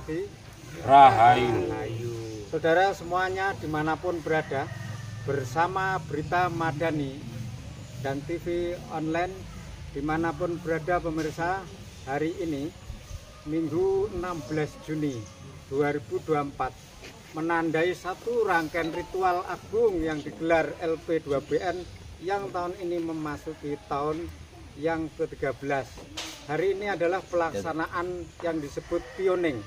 pagi. Rahayu. Saudara semuanya dimanapun berada, bersama Berita Madani dan TV online dimanapun berada pemirsa, hari ini Minggu 16 Juni 2024 menandai satu rangkaian ritual agung yang digelar LP2BN yang tahun ini memasuki tahun yang ke-13. Hari ini adalah pelaksanaan yang disebut pioning.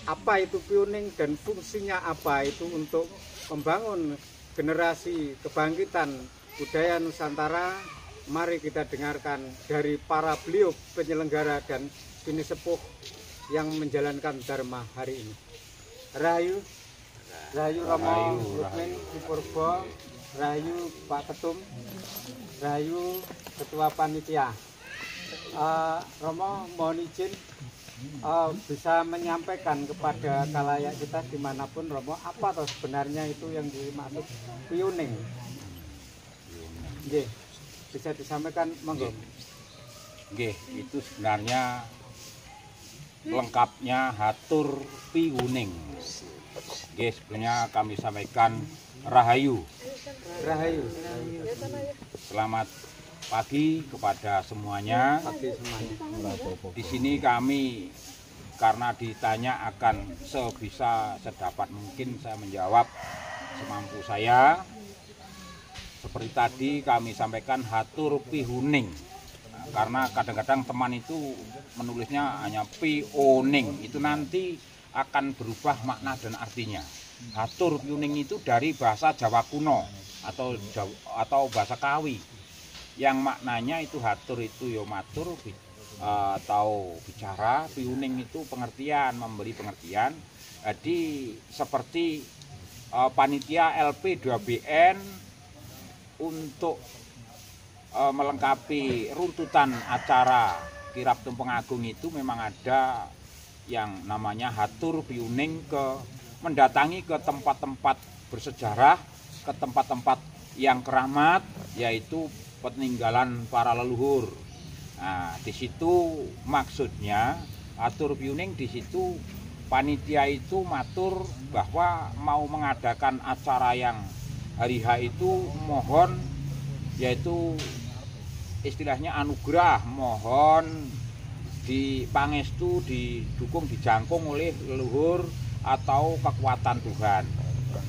Apa itu pioning dan fungsinya apa itu untuk membangun generasi kebangkitan budaya Nusantara? Mari kita dengarkan dari para beliau penyelenggara dan bini sepuh yang menjalankan Dharma hari ini. Rahayu, Rahayu Romo Rukmin Purbo, Rahayu Pak Ketum, Rahayu Ketua Panitia. Romo mohon izin bisa menyampaikan kepada khalayak kita dimanapun Romo, apa toh sebenarnya itu yang dimaksud pioning? Nggih, bisa disampaikan monggo. Nggih, itu sebenarnya lengkapnya hatur piuning. Nggih, sebenarnya kami sampaikan Rahayu. Rahayu. Selamat pagi kepada semuanya. Di sini kami karena ditanya akan sebisa sedapat mungkin saya menjawab semampu saya. Seperti tadi kami sampaikan hatur pihuning. Karena kadang-kadang teman itu menulisnya hanya pioning, itu nanti akan berubah makna dan artinya. Hatur piuning itu dari bahasa Jawa kuno atau bahasa Kawi, yang maknanya itu hatur itu ya matur atau bicara, piuning itu pengertian, memberi pengertian. Jadi seperti panitia LP2BN untuk melengkapi runtutan acara kirab tumpeng agung itu memang ada yang namanya hatur piuning, mendatangi ke tempat-tempat bersejarah, ke tempat-tempat yang keramat, yaitu peninggalan para leluhur. Nah, di situ maksudnya hatur piuning, di situ panitia itu matur bahwa mau mengadakan acara yang hari H itu mohon, yaitu istilahnya anugerah, mohon di pangestu, didukung, dijangkung oleh leluhur atau kekuatan Tuhan.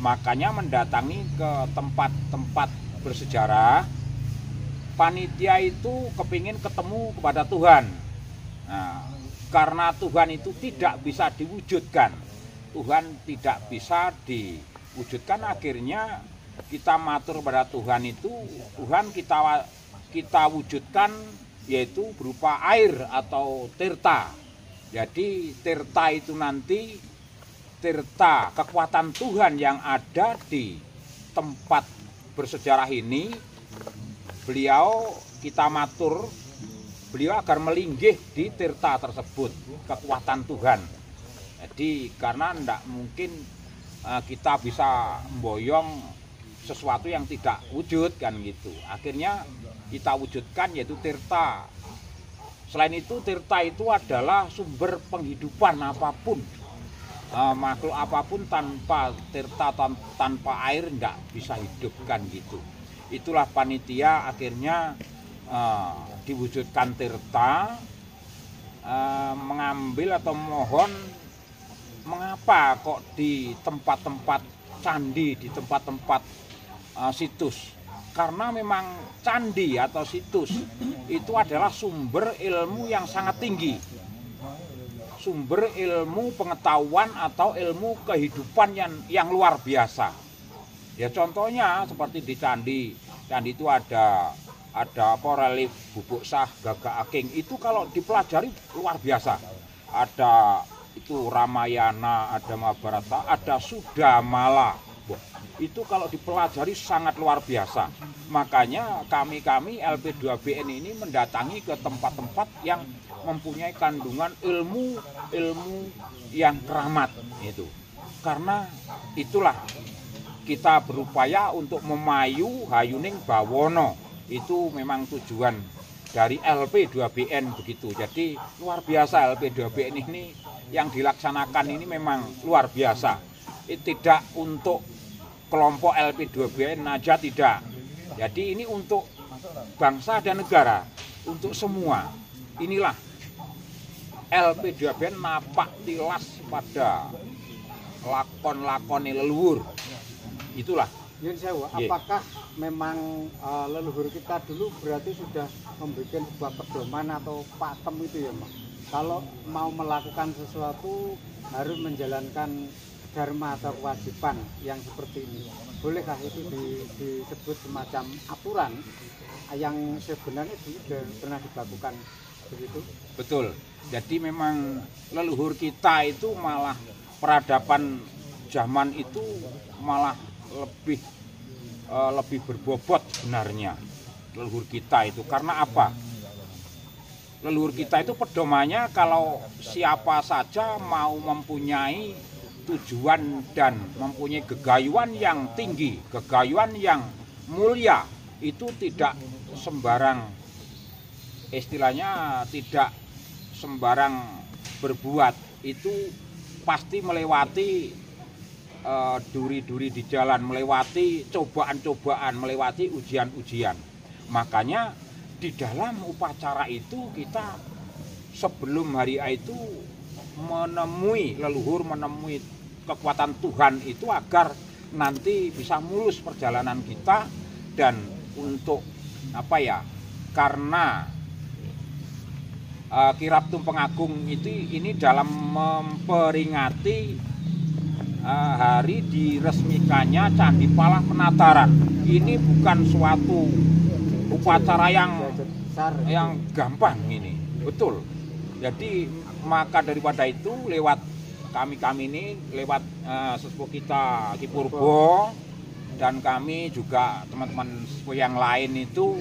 Makanya mendatangi ke tempat-tempat bersejarah, panitia itu kepingin ketemu kepada Tuhan. Nah, karena Tuhan itu tidak bisa diwujudkan, Tuhan tidak bisa diwujudkan, akhirnya kita matur pada Tuhan itu, Tuhan kita wujudkan yaitu berupa air atau tirta. Jadi tirta itu nanti tirta kekuatan Tuhan yang ada di tempat bersejarah ini, beliau kita matur, beliau agar melinggih di tirta tersebut, kekuatan Tuhan. Jadi karena tidak mungkin kita bisa memboyong sesuatu yang tidak wujud kan gitu. Akhirnya kita wujudkan yaitu tirta. Selain itu tirta itu adalah sumber penghidupan apapun. Makhluk apapun tanpa tirta, tanpa air tidak bisa hidup kan gitu. Itulah panitia akhirnya diwujudkan tirta, mengambil atau mohon mengapa kok di tempat-tempat candi, di tempat-tempat situs. Karena memang candi atau situs itu adalah sumber ilmu yang sangat tinggi, sumber ilmu pengetahuan atau ilmu kehidupan yang luar biasa. Ya contohnya seperti di candi itu ada relief Bubuk Sah, Gagak Aking, itu kalau dipelajari luar biasa. Ada itu Ramayana, ada Mahabharata, ada Sudamala. Itu kalau dipelajari sangat luar biasa. Makanya kami LP2BN ini mendatangi ke tempat-tempat yang mempunyai kandungan ilmu yang keramat itu. Karena itulah kita berupaya untuk memayu hayuning bawono. Itu memang tujuan dari LP2BN begitu. Jadi luar biasa LP2BN ini yang dilaksanakan ini memang luar biasa. Tidak untuk kelompok LP2BN aja tidak. Jadi ini untuk bangsa dan negara, untuk semua. Inilah LP2BN napak tilas pada lakon-lakon leluhur. Itulah. Yun Sewu, apakah memang leluhur kita dulu berarti sudah membuat sebuah pedoman atau pakem itu ya, Mas? Kalau mau melakukan sesuatu harus menjalankan dharma atau kewajiban yang seperti ini. Bolehkah itu disebut semacam aturan yang sebenarnya sudah pernah dilakukan begitu? Betul. Jadi memang leluhur kita itu malah peradaban zaman itu malah lebih berbobot sebenarnya leluhur kita itu. Karena apa? Leluhur kita itu pedomannya kalau siapa saja mau mempunyai tujuan dan mempunyai gegayuhan yang tinggi, gegayuhan yang mulia, itu tidak sembarang, istilahnya tidak sembarang berbuat, itu pasti melewati duri-duri di jalan, melewati cobaan-cobaan, melewati ujian-ujian. Makanya di dalam upacara itu kita sebelum hari A itu menemui leluhur, menemui kekuatan Tuhan itu agar nanti bisa mulus perjalanan kita. Dan untuk apa ya, karena kirab Tumpeng Agung itu ini dalam memperingati hari diresmikannya Candi Palah Penataran. Ini bukan suatu upacara yang gampang ini, betul. Jadi maka daripada itu lewat kami ini, lewat sesepuh kita Ki Purbo dan kami juga teman-teman sesepuh yang lain itu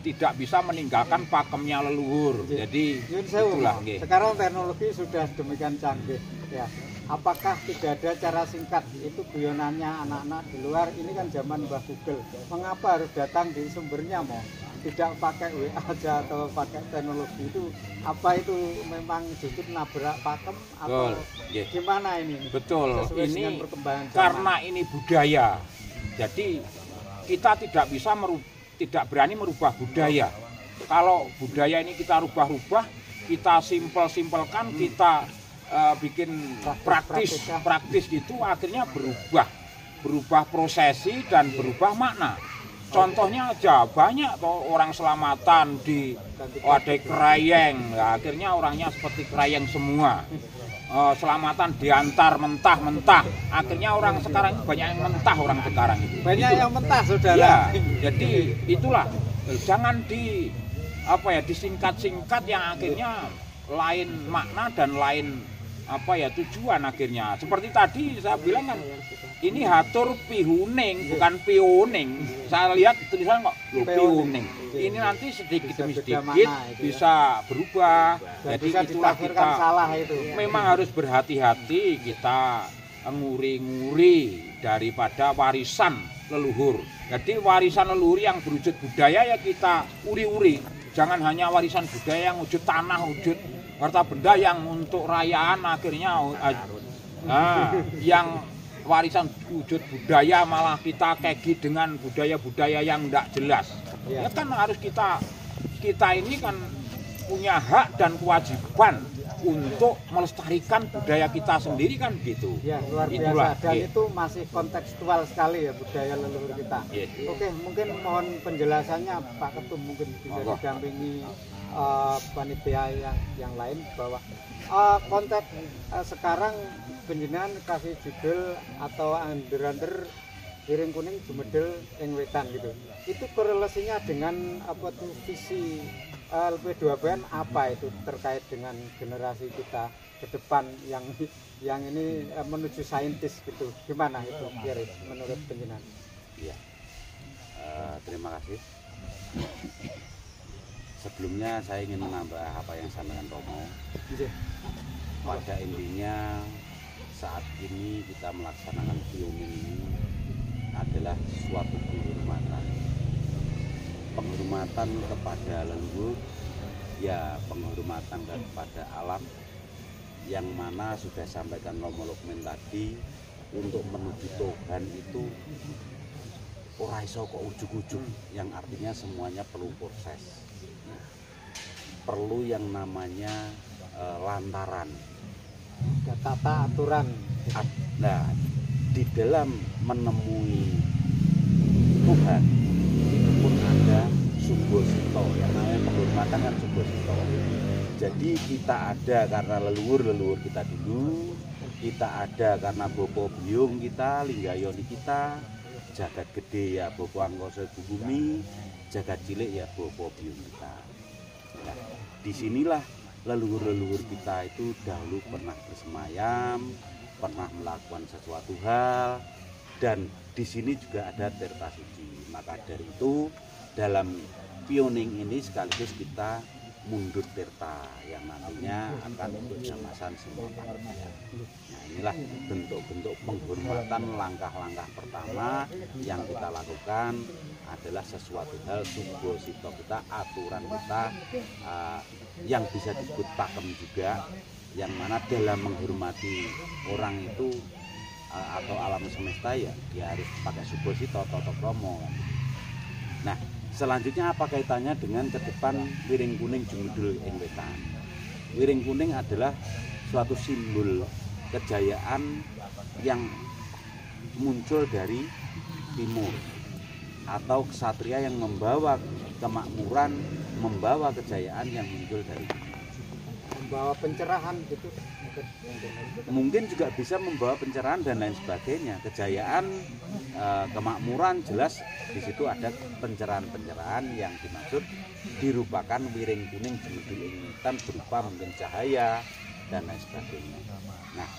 tidak bisa meninggalkan pakemnya leluhur. Jadi itulah. Sekarang teknologi sudah demikian canggih ya. Apakah tidak ada cara singkat itu guyonannya anak-anak di luar ini kan zaman Mbah Google. Mengapa harus datang di sumbernya mau? Tidak pakai WA aja atau pakai teknologi itu, apa itu memang justru nabrak pakem atau gimana ini? Betul. Ini karena ini budaya. Jadi kita tidak berani merubah budaya. Kalau budaya ini kita rubah-rubah, kita simpelkan, kita bikin praktis gitu, akhirnya berubah prosesi dan berubah makna. Contohnya aja banyak toh orang selamatan di wadai kerayeng, nah, akhirnya orangnya seperti kerayeng semua. Selamatan diantar mentah-mentah, akhirnya orang sekarang banyak yang mentah orang sekarang itu. Banyak yang mentah, saudara. Ya, jadi itulah, jangan disingkat-singkat yang akhirnya lain makna dan lain tujuan akhirnya. Seperti tadi saya bilang kan, ini hatur pihuning bukan pioning. Saya lihat tulisan kok pioning. Ini nanti sedikit demi sedikit bisa berubah. Jadi itulah kita salah itu. Memang harus berhati-hati kita nguri-nguri daripada warisan leluhur. Jadi warisan leluhur yang berwujud budaya ya kita uri-uri. Jangan hanya warisan budaya yang wujud tanah, wujud harta benda yang untuk rayaan akhirnya yang warisan wujud budaya malah kita kegi dengan budaya-budaya yang tidak jelas. Ya kan harus kita ini kan punya hak dan kewajiban untuk melestarikan budaya kita sendiri kan gitu. Ya, luar biasa. Itulah, dan itu masih kontekstual sekali ya budaya leluhur kita. Oke, mungkin mohon penjelasannya Pak Ketum, mungkin bisa didampingi panitia yang lain bahwa konteks sekarang penjenengan kasih judul atau under piring kuning jumedel ing wetan gitu. Itu korelasinya dengan apa tuh visi LP2BN apa itu terkait dengan generasi kita ke depan yang ini menuju saintis gitu. Gimana itu Kiri menurut penjenengan? Iya. Terima kasih. Sebelumnya saya ingin menambah apa yang disampaikan Romo. Pada intinya saat ini kita melaksanakan pioning ini adalah suatu penghormatan penghormatan kepada leluhur, ya penghormatan kepada alam, yang mana sudah sampaikan Romo Lukmin tadi, untuk menuju Tuhan itu ora iso kok ujug-ujug, yang artinya semuanya perlu proses, perlu yang namanya lantaran, ada tata aturan. Nah, di dalam menemui Tuhan itu pun ada subosito, yang namanya penghormatan kan subosito. Jadi kita ada karena leluhur kita dulu, kita ada karena bopo biung kita, linggayoni kita, jagat gede ya bopo angkasa ibu bumi, jagat cilik ya bopo biung kita. Nah, disinilah leluhur kita itu dahulu pernah bersemayam, pernah melakukan sesuatu hal, dan di sini juga ada tirta suci. Maka dari itu dalam pioning ini sekaligus kita mundur tirta yang nantinya akan untuk jamasan semua manusia. Nah, inilah bentuk-bentuk penghormatan, langkah-langkah pertama yang kita lakukan adalah sesuatu hal subosito kita, aturan kita, yang bisa disebut pakem juga, yang mana dalam menghormati orang itu atau alam semesta ya harus pakai subosito, toto kromo. Nah, selanjutnya apa kaitannya dengan ke depan wiring kuning jumudul ing wetan? Wiring kuning adalah suatu simbol kejayaan yang muncul dari timur, atau ksatria yang membawa kemakmuran, membawa kejayaan yang muncul dari timur. Membawa pencerahan gitu. Mungkin juga bisa membawa pencerahan dan lain sebagainya. Kejayaan, kemakmuran, jelas di situ ada pencerahan-pencerahan yang dimaksud dirupakan wiring kuning jumudul ing wetan berupa mungkin cahaya dan lain sebagainya. Nah,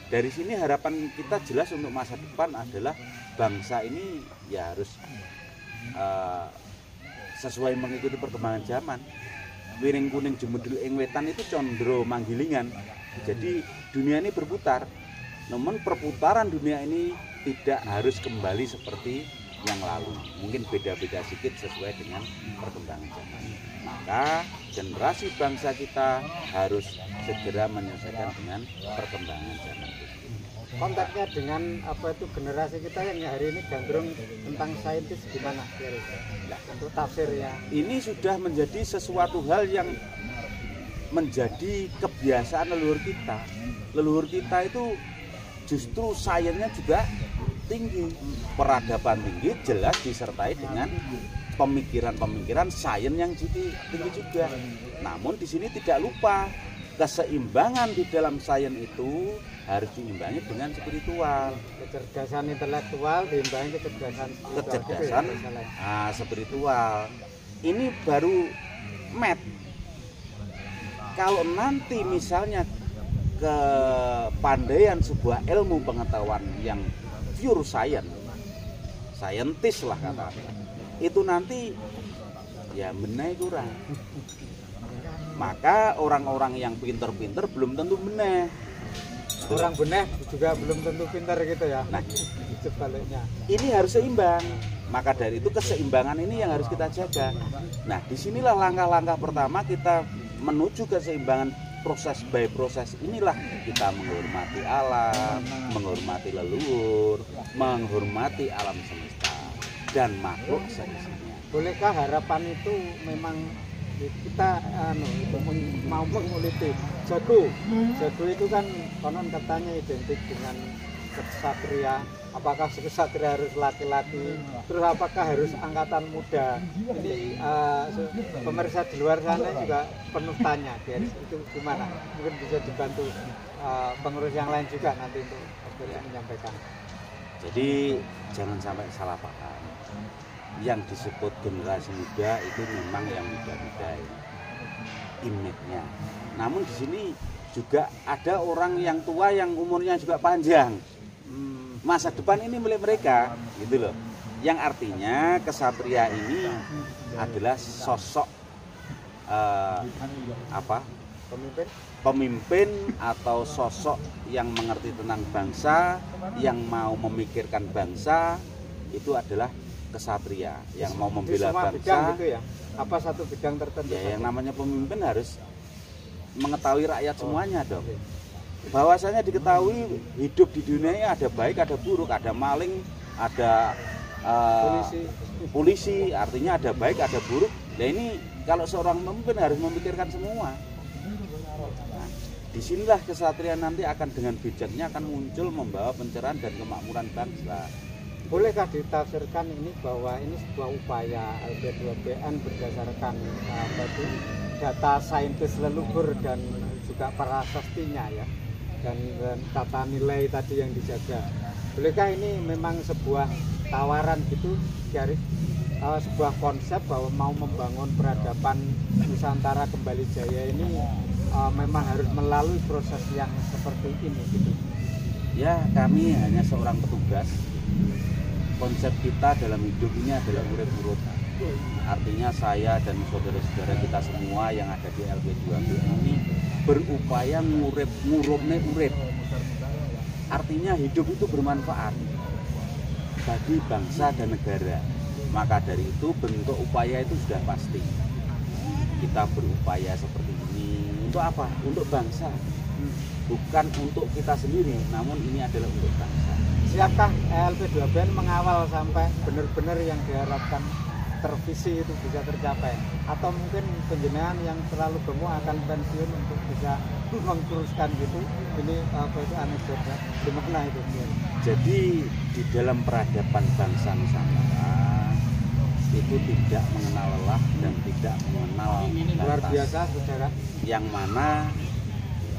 dari sini harapan kita jelas untuk masa depan adalah bangsa ini ya harus sesuai mengikuti perkembangan zaman. Wiring kuning jumudul ing wetan itu condro manggilingan. Jadi dunia ini berputar, namun perputaran dunia ini tidak harus kembali seperti yang lalu. Mungkin beda-beda sedikit sesuai dengan perkembangan zaman. Maka generasi bangsa kita harus segera menyesuaikan dengan perkembangan zaman itu. Kontaknya dengan apa itu generasi kita yang hari ini gandrung tentang saintis gimana? Nah, untuk tafsirnya. Ini sudah menjadi sesuatu hal yang menjadi kebiasaan leluhur kita. Leluhur kita itu justru sainsnya juga tinggi, peradaban tinggi, jelas disertai dengan pemikiran-pemikiran sains yang tinggi juga. Namun di sini tidak lupa keseimbangan di dalam sains itu harus diimbangi dengan spiritual. Kecerdasan intelektual diimbangi kecerdasan spiritual. Ini baru match. Kalau nanti misalnya kepandaian sebuah ilmu pengetahuan yang pure scientist lah katanya, itu nanti ya benar kurang. Maka orang-orang yang pinter-pinter belum tentu benar. Orang benar juga belum tentu pintar gitu ya. Nah, sebaliknya. Ini harus seimbang. Maka dari itu keseimbangan ini yang harus kita jaga. Nah, disinilah langkah-langkah pertama kita menuju keseimbangan. Proses by proses inilah kita menghormati alam, menghormati leluhur, menghormati alam semesta dan makhluk seisinya. Bolehkah harapan itu memang kita mau menguliti jago itu kan konon katanya identik dengan kesatria. Apakah kesatria harus laki-laki? Terus apakah harus angkatan muda? Ini pemirsa di luar sana juga penuh tanya. Itu gimana? Mungkin bisa dibantu pengurus yang lain juga nanti untuk menyampaikan. Jadi jangan sampai salah paham. Yang disebut generasi muda itu memang yang muda-muda image-nya. Namun di sini juga ada orang yang tua yang umurnya juga panjang. Masa depan ini milik mereka, gitu loh. Yang artinya kesatria ini adalah sosok pemimpin atau sosok yang mengerti tentang bangsa, yang mau memikirkan bangsa. Itu adalah kesatria yang mau Di membela semua bidang bangsa. gitu ya? Apa satu bidang tertentu? Ya, yang saja? namanya pemimpin harus mengetahui rakyat Oh, semuanya dong. oke. Bahwasanya diketahui hidup di dunia ini ada baik, ada buruk, ada maling, ada polisi, artinya ada baik, ada buruk. Nah ini kalau seorang pemimpin harus memikirkan semua. Nah, disinilah kesatria nanti akan dengan bijaknya akan muncul membawa pencerahan dan kemakmuran bangsa. Bolehkah ditafsirkan ini bahwa ini sebuah upaya LP2BN berdasarkan data saintis leluhur dan juga prasastinya ya, dan tata nilai tadi yang dijaga. Bolehkah ini memang sebuah tawaran gitu dari sebuah konsep bahwa mau membangun peradaban Nusantara kembali jaya ini memang harus melalui proses yang seperti ini gitu? Ya, kami hanya seorang petugas. Konsep kita dalam hidup ini adalah urip-urip. Artinya saya dan saudara-saudara kita semua yang ada di LP2BN ini berupaya ngurupne urip. Artinya hidup itu bermanfaat bagi bangsa dan negara. Maka dari itu bentuk upaya itu sudah pasti. Kita berupaya seperti ini untuk apa? Untuk bangsa. Bukan untuk kita sendiri, namun ini adalah untuk bangsa. Siapkah LP2BN mengawal sampai benar-benar yang diharapkan tervisi itu bisa tercapai? Atau mungkin penjenengan yang terlalu gemuk akan pensiun untuk bisa menguruskan gitu? Ini apa itu anekdotnya? Gimana itu? Jadi di dalam peradaban bangsa Nusantara itu tidak mengenal lelah dan tidak mengenal Luar batas. biasa saudara. Yang mana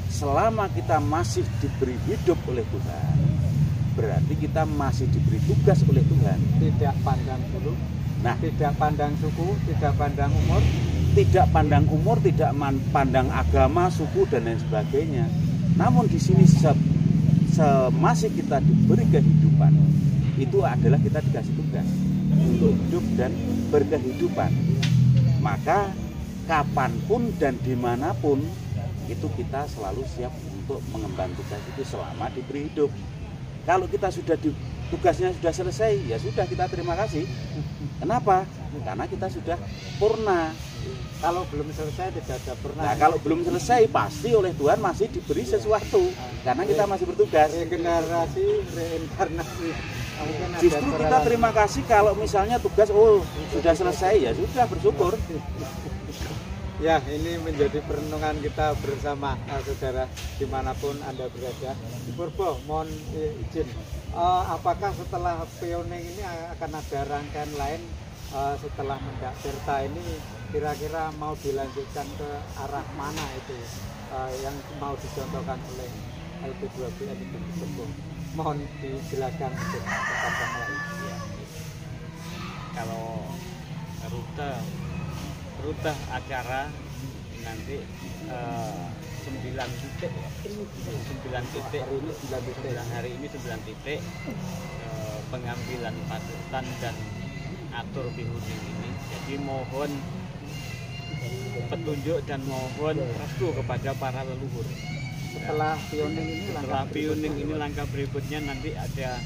selama kita masih diberi hidup oleh Tuhan, berarti kita masih diberi tugas oleh Tuhan. Tidak pandang bulu, Nah, tidak pandang suku, tidak pandang umur. tidak pandang umur, tidak pandang agama, suku dan lain sebagainya. Namun di sini masih kita diberi kehidupan, itu adalah kita dikasih tugas untuk hidup dan berkehidupan. Maka kapanpun dan dimanapun itu kita selalu siap untuk mengemban tugas itu selama diberi hidup. Kalau kita sudah tugasnya sudah selesai, ya sudah, kita terima kasih. Kenapa? Karena kita sudah purna. Kalau belum selesai tidak ada pernah. Nah, kalau belum selesai pasti oleh Tuhan masih diberi sesuatu karena kita masih bertugas. Regenerasi, reinkarnasi. Mungkin ada Justru kita peralahan. terima kasih kalau misalnya tugas sudah selesai, ya sudah, bersyukur. Ya, ini menjadi perenungan kita bersama saudara dimanapun Anda berada. Purbo, mohon izin. Apakah setelah pioning ini akan ada rangkaian lain setelah Mendak Tirta ini, kira-kira mau dilanjutkan ke arah mana itu yang mau dicontohkan oleh LP2BN itu Purbo? Mohon dijelaskan untuk rekan lain. Ya. Kalau rute acara nanti 9 titik ya. 9 titik Hari ini 9 titik. hari ini 9 titik pengambilan patutan dan atur bihuding ini. Jadi mohon petunjuk dan mohon restu kepada para leluhur. Setelah pioning ini Setelah pioning ini langkah berikutnya nanti ada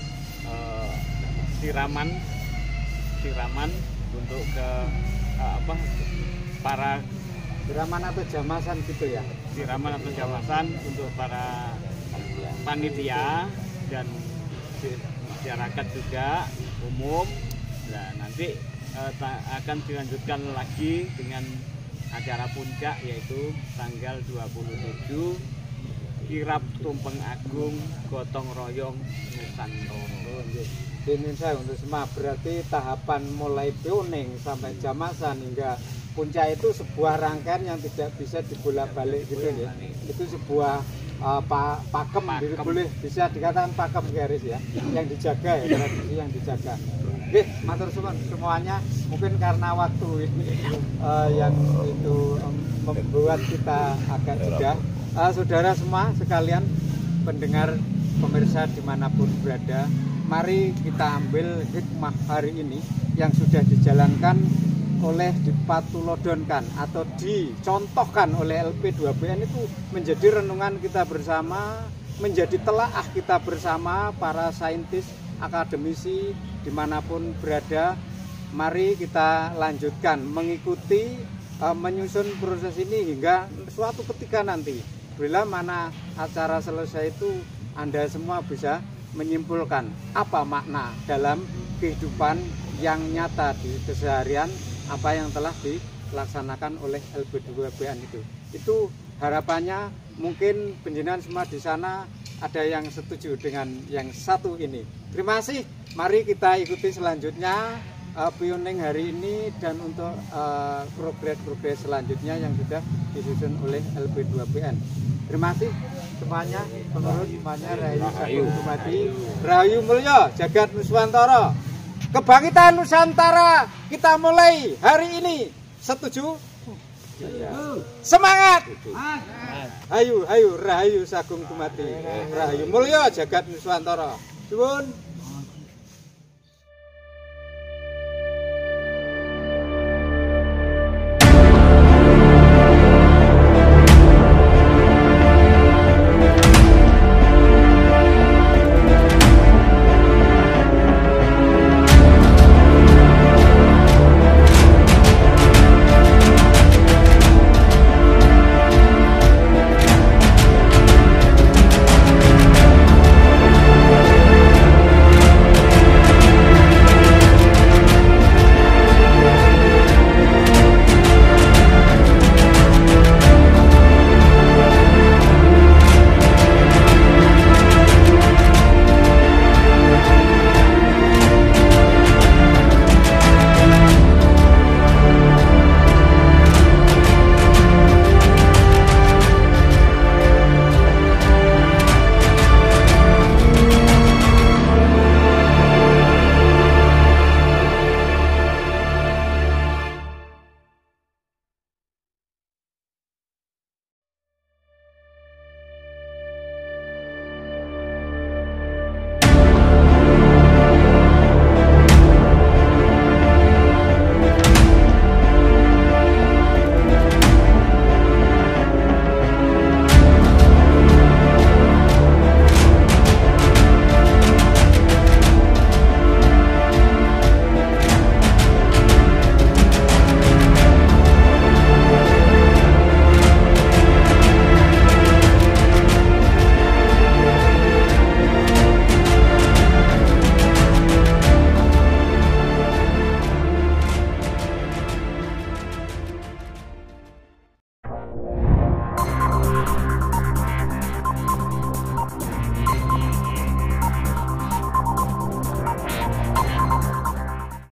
siraman untuk ke para siraman atau jamasan gitu ya. siraman atau jamasan untuk para panitia dan masyarakat juga umum. Nah, nanti akan dilanjutkan lagi dengan acara puncak yaitu tanggal 27 kirap tumpeng agung gotong royong Nusantara. Di Indonesia untuk semua berarti tahapan mulai pioning sampai jamasan hingga puncak itu sebuah rangkaian yang tidak bisa dibolak-balik gitu ya. Itu sebuah pakem, boleh bisa dikatakan pakem garis ya, yang dijaga ya, tradisi yang dijaga. Oke, matur suwun semuanya. Mungkin karena waktu ini yang itu membuat kita agak jeda. Saudara semua sekalian, pendengar, pemirsa dimanapun berada, mari kita ambil hikmah hari ini yang sudah dijalankan oleh dipatulodonkan atau dicontohkan oleh LP2BN itu menjadi renungan kita bersama, menjadi telaah kita bersama para saintis, akademisi dimanapun berada, mari kita lanjutkan mengikuti menyusun proses ini hingga suatu ketika nanti bila mana acara selesai itu Anda semua bisa menyimpulkan apa makna dalam kehidupan yang nyata di keseharian apa yang telah dilaksanakan oleh LB2BN itu. Itu harapannya. Mungkin penjenengan semua di sana ada yang setuju dengan yang satu ini. Terima kasih. Mari kita ikuti selanjutnya pioning hari ini dan untuk progres selanjutnya yang sudah disusun oleh LB2BN. Terima kasih semuanya, pengurus semuanya, Rahayu Sagung Dumadi, Rahayu Mulya, Jagat Nuswantara. Kebangkitan Nusantara kita mulai hari ini. Setuju? Semangat! Hayu, hayu, Rahayu Sagung Dumadi, Rahayu Mulya, Jagat Nuswantara. Suwun.